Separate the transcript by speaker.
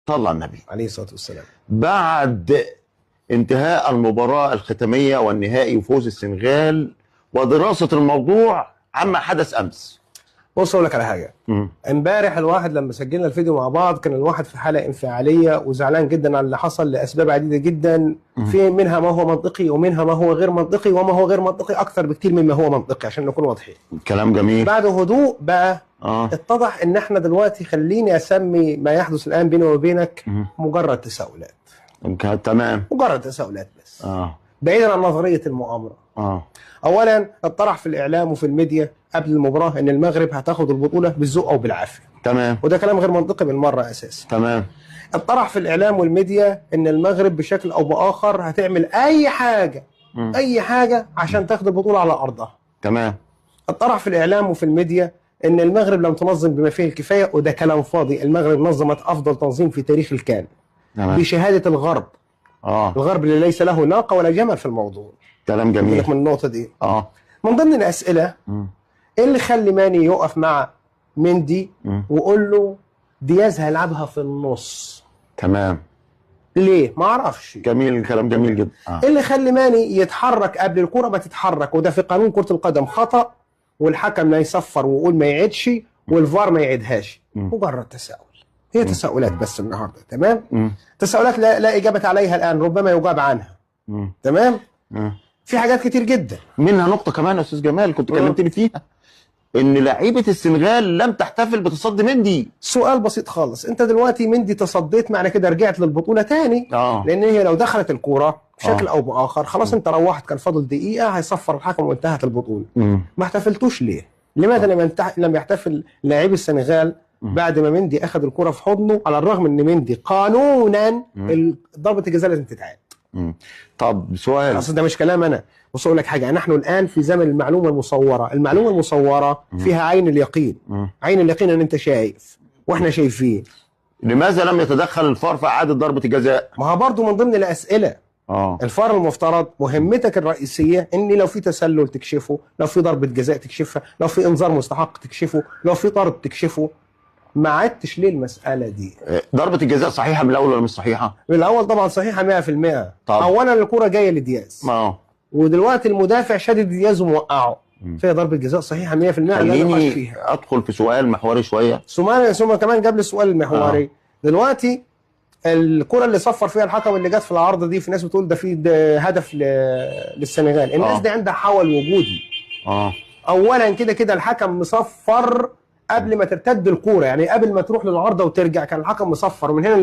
Speaker 1: صلى على النبي
Speaker 2: عليه الصلاة والسلام.
Speaker 1: بعد انتهاء المباراة الختامية والنهائي وفوز السنغال ودراسة الموضوع عما حدث أمس.
Speaker 2: بص اقول لك على حاجه. امبارح الواحد لما سجلنا الفيديو مع بعض كان الواحد في حاله انفعاليه وزعلان جدا على اللي حصل لاسباب عديده جدا، في منها ما هو منطقي ومنها ما هو غير منطقي، وما هو غير منطقي اكثر بكتير مما هو منطقي عشان نكون واضحين.
Speaker 1: كلام جميل.
Speaker 2: بعد هدوء بقى اتضح ان احنا دلوقتي، خليني اسمي ما يحدث الان بيني وبينك مجرد تساؤلات.
Speaker 1: تمام.
Speaker 2: مجرد تساؤلات بس. بعيدا عن نظريه المؤامره. اولا اتطرح في الاعلام وفي الميديا قبل المباراه ان المغرب هتاخد البطوله بالذوق او بالعافيه.
Speaker 1: تمام.
Speaker 2: وده كلام غير منطقي بالمره اساسا.
Speaker 1: تمام.
Speaker 2: اتطرح في الاعلام والميديا ان المغرب بشكل او باخر هتعمل اي حاجه اي حاجه عشان تاخد البطوله على ارضها.
Speaker 1: تمام.
Speaker 2: اتطرح في الاعلام وفي الميديا ان المغرب لم تنظم بما فيه الكفايه، وده كلام فاضي. المغرب نظمت افضل تنظيم في تاريخ الكان.
Speaker 1: تمام.
Speaker 2: بشهاده الغرب. الغرب اللي ليس له ناقه ولا جمل في الموضوع.
Speaker 1: كلام جميل.
Speaker 2: من النقطه دي. من ضمن الاسئله ايه اللي خلي ماني يقف مع مندي وقول له دياز هيلعبها في النص؟
Speaker 1: تمام.
Speaker 2: ليه؟ ما اعرفش.
Speaker 1: جميل، كلام جميل جدا.
Speaker 2: ايه اللي خلي ماني يتحرك قبل الكرة ما تتحرك؟ وده في قانون كرة القدم خطأ، والحكم لا يصفر ويقول ما يعيدش، والفار ما يعيدهاش. مجرد تساؤل. هي تساؤلات بس النهارده. تمام؟ تساؤلات لا اجابة عليها الان، ربما يجاب عنها. تمام؟ في حاجات كتير جدا،
Speaker 1: منها نقطة كمان يا استاذ جمال كنت كلمتني فيها، ان لعيبة السنغال لم تحتفل بتصدي مندي.
Speaker 2: سؤال بسيط خالص، انت دلوقتي مندي تصديت، معنى كده رجعت للبطولة تاني. لان هي لو دخلت الكورة بشكل او باخر خلاص انت روحت، كان فاضل دقيقة هيصفر الحكم وانتهت البطولة. ما احتفلتوش ليه؟ لماذا لم يحتفل لاعبي السنغال بعد ما مندي اخذ الكرة في حضنه، على الرغم ان مندي قانونا ضربة الجزاء لازم تتعاد؟
Speaker 1: طب سؤال،
Speaker 2: اصل ده مش كلام انا. بص اقول لك حاجه، نحن الان في زمن المعلومه المصوره. المعلومه المصوره فيها عين اليقين. عين اليقين ان انت شايف واحنا شايفين.
Speaker 1: لماذا لم يتدخل الفار في اعاده ضربه الجزاء؟
Speaker 2: ما هو برضه من ضمن الاسئله. الفار المفترض مهمتك الرئيسيه ان لو في تسلل تكشفه، لو في ضربه جزاء تكشفها، لو في انذار مستحق تكشفه، لو في طرد تكشفه. ما عدتش ليه المسألة دي؟
Speaker 1: ضربة الجزاء صحيحة من الأول ولا مش صحيحة؟
Speaker 2: من الأول طبعا صحيحة 100%. أولا الكرة جاية لدياز. ودلوقتي المدافع شادد دياز وموقعه. فهي ضربة جزاء صحيحة 100%.
Speaker 1: خليني أدخل في سؤال محوري شوية.
Speaker 2: ثم كمان قبل السؤال المحوري. دلوقتي الكرة اللي صفر فيها الحكم اللي جت في العارضة دي، في ناس بتقول ده في هدف للسنغال. الناس دي عندها حول وجودي. أولا كده الحكم مصفر قبل ما ترتد الكوره، يعني قبل ما تروح للعارضه وترجع كان الحكم مصفر، ومن هنا